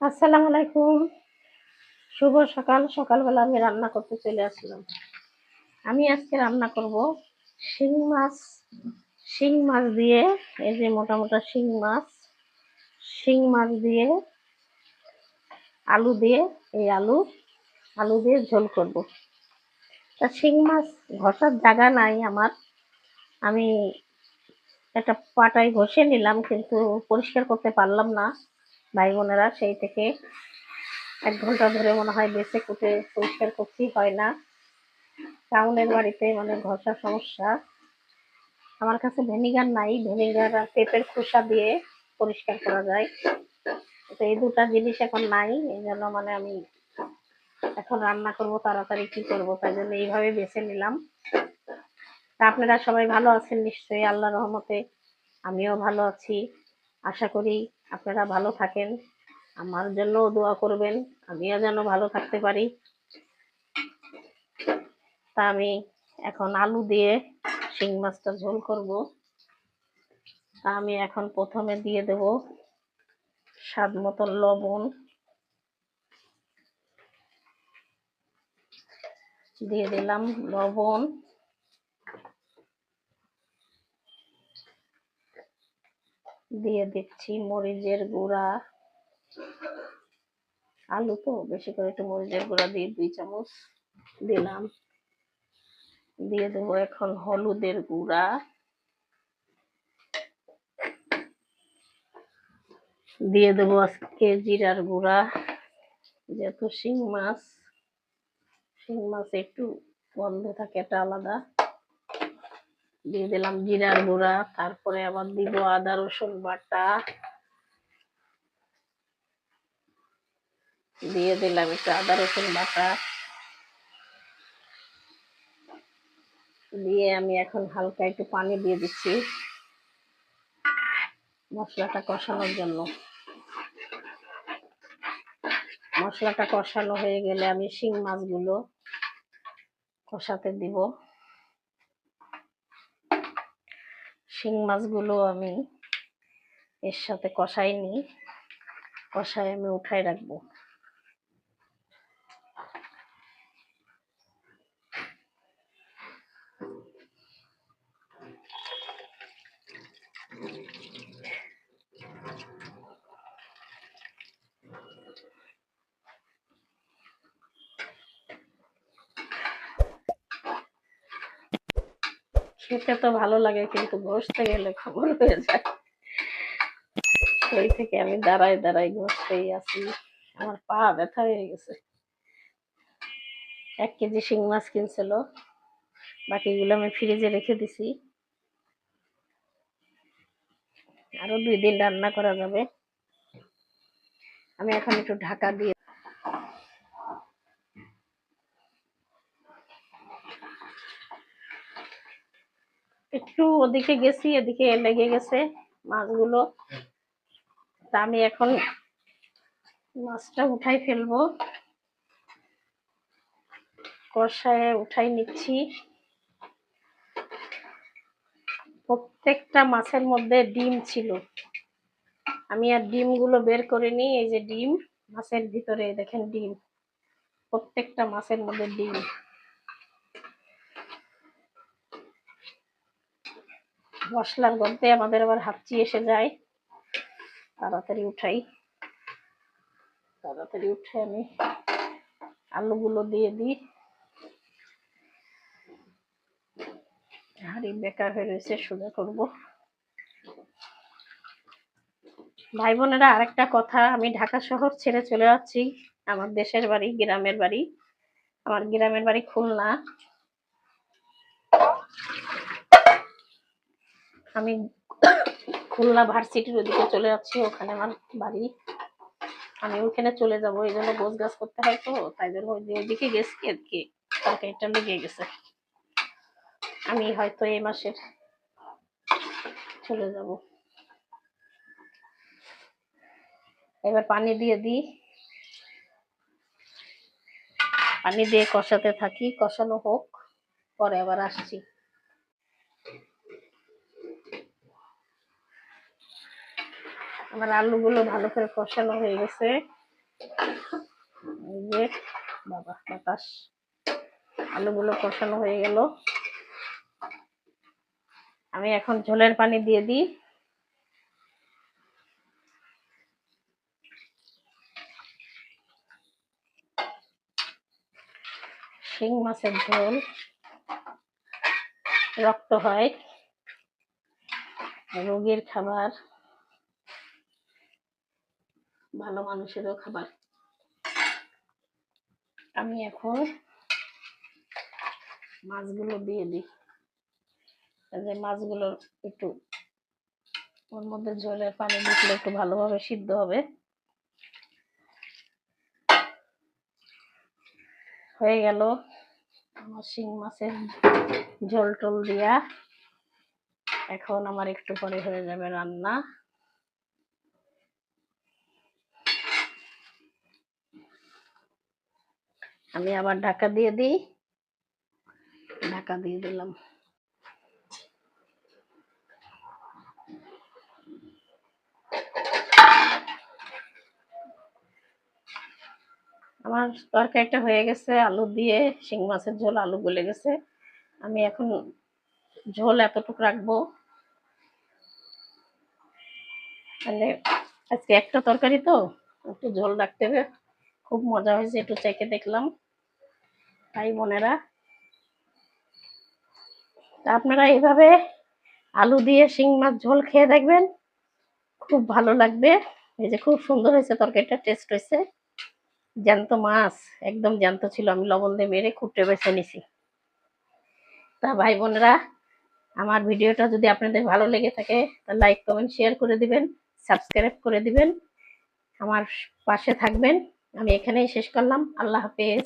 আসসালামু আলাইকুম। শুভ সকাল। সকালবেলা আমি রান্না করতে চলে আসলাম। আমি আজকে রান্না করব শিং মাছ। শিং মাছ দিয়ে, এই যে মোটা মোটা শিং মাছ, শিং মাছ দিয়ে আলু দিয়ে, এই আলু দিয়ে ঝোল করব। তা শিং মাছ ঘষার জায়গা নাই আমার, আমি একটা পাটায় ঘষে নিলাম, কিন্তু পরিষ্কার করতে পারলাম না। ভাই বোনেরা সেই থেকে 1 ঘন্টা ধরে মনে হয় বেছে কুটে পরিষ্কার করতেই হয় না। টাউনের বাড়িতে মানে ঘষার সমস্যা। আমার কাছে ভিনেগার নাই, ভিনেগার আর পেঁপের খোসা দিয়ে পরিষ্কার করা যায়, তো এই দুটা জিনিস এখন নাই। এই জন্য মানে আমি এখন রান্না করব তাড়াতাড়ি, কি করবো, তাই জন্য এইভাবে বেছে নিলাম। তা আপনারা সবাই ভালো আছেন নিশ্চয়ই, আল্লাহর রহমতে আমিও ভালো আছি। আশা করি আপনারা ভালো থাকেন, আমার জন্য দোয়া করবেন, আমিও যেন ভালো থাকতে পারি। তা আমি এখন আলু দিয়ে শিং মাছটা ঝোল করব। তা আমি এখন প্রথমে দিয়ে দেব স্বাদ মতো লবণ, দিয়ে দিলাম লবণ, দিয়ে দিচ্ছি মরিচের গুঁড়া। আলু তো বেশি করে একটু মরিচের গুঁড়া দিয়ে 2 চামচ দিলাম। দিয়ে দেবো এখন হলুদের গুঁড়া, দিয়ে দেবো আজকে জিরার গুঁড়া, যেহেতু শিং মাছ একটু গন্ধ থাকে, এটা আলাদা। দিয়ে দিলাম জিরার গুঁড়া, তারপরে আবার দিব আদা রসুন বাটা, দিয়ে দিলাম একটু আদা রসুন বাটা, দিয়ে আমি এখন হালকা একটু পানি দিয়ে দিচ্ছি মশলাটা কষানোর জন্য। মশলাটা কষানো হয়ে গেলে আমি শিং মাছগুলো কষাতে দিব। শিং মাছগুলো আমি এর সাথে কষায় আমি উঠাই রাখবো। খেতে তো ভালো লাগে, কিন্তু ঘষতে গেলে খবর হয়ে যায়, সেই থেকে আমি দাঁড়ায় দাঁড়ায় ঘষতেই আছি, আমার পা ব্যথা হয়ে গেছে। 1 কেজি শিং মাছ কিনছিল, বাকিগুলো আমি ফ্রিজে রেখে দিছি, আরো 2 দিন রান্না করা যাবে। আমি এখন একটু ঢাকা দিয়ে, একটু ওদিকে গেছি, এদিকে লেগে গেছে মাছগুলো। তা আমি এখন মাছটা উঠাই ফেলবো, কষায় উঠাই নিচ্ছি। প্রত্যেকটা মাছের মধ্যে ডিম ছিল, আমি আর ডিমগুলো বের করে নিই। এই যে ডিম মাছের ভিতরে, দেখেন ডিম, প্রত্যেকটা মাছের মধ্যে ডিম। মশলার গন্ধে আমাদের আবার হাঁচি এসে যায়, তাড়াতাড়ি উঠে আমি আলুগুলো দিয়ে দিই। হাঁড়ি বেকার হয়ে রয়েছে, সোজা করবো। ভাই বোনেরা, আরেকটা কথা, আমি ঢাকা শহর ছেড়ে চলে যাচ্ছি আমার দেশের বাড়ি, গ্রামের বাড়ি। আমার গ্রামের বাড়ি খুলনা। আমি খুলনা ভার্সিটির ওদিকে চলে যাচ্ছি, ওখানে আমার বাড়ি। আমি ওখানে চলে যাব, এই জন্য গোছ গাছ করতে হয়, তো তাই জন্য ওইদিকে গেছি, এদিকে তরকারিটা লেগে গেছে। আমি হয়তো এই মাসের চলে যাব। এবার পানি দিয়ে দিই, পানি দিয়ে কষাতে থাকি, কষানো হোক, পরে আবার আসছি। আমার আলুগুলো ভালো করে কষানো হয়ে গেছে। এই যে বাবা বাতাস, আলুগুলো কষানো হয়ে গেল। আমি এখন ঝোলের পানি দিয়ে দিই। শিং মাছের ঝোল রক্ত হয়, রোগীর খাবার, ভালো মানুষেরও খাবার। আমি এখন মাছগুলো দিয়ে দিই। যে মাছগুলো একটু ওর মধ্যে ঝোলের পানি দিলে একটু ভালোভাবে সিদ্ধ হবে। হয়ে গেল আমার শিং মাছের ঝোল টোল দিয়া। এখন আমার একটু পরে হয়ে যাবে রান্না। আমি আবার ঢাকা দিয়ে দিই। ঢাকা দিয়ে দিলাম। আমার তরকারিটা হয়ে গেছে, আলু দিয়ে শিং মাছের ঝোল, আলু গলে গেছে। আমি এখন ঝোল এতটুকু রাখবো, মানে আজকে একটা তরকারি তো একটু ঝোল রাখতে হবে। খুব মজা হয়েছে, একটু চেখে দেখলাম ভাই বোনেরা। তা আপনারা এইভাবে আলু দিয়ে শিং মাছ ঝোল খেয়ে দেখবেন, খুব ভালো লাগবে। এই যে খুব সুন্দর হয়েছে তরকারিটা, টেস্ট হয়েছে। জ্যান্ত মাছ, একদম জ্যান্ত ছিল, আমি লবণ দিয়ে মেরে কুটে বেছে নিছি। তা ভাই বোনেরা, আমার ভিডিওটা যদি আপনাদের ভালো লেগে থাকে তাহলে লাইক কমেন্ট শেয়ার করে দিবেন, সাবস্ক্রাইব করে দিবেন, আমার পাশে থাকবেন। আমি এখানেই শেষ করলাম। আল্লাহ হাফেজ।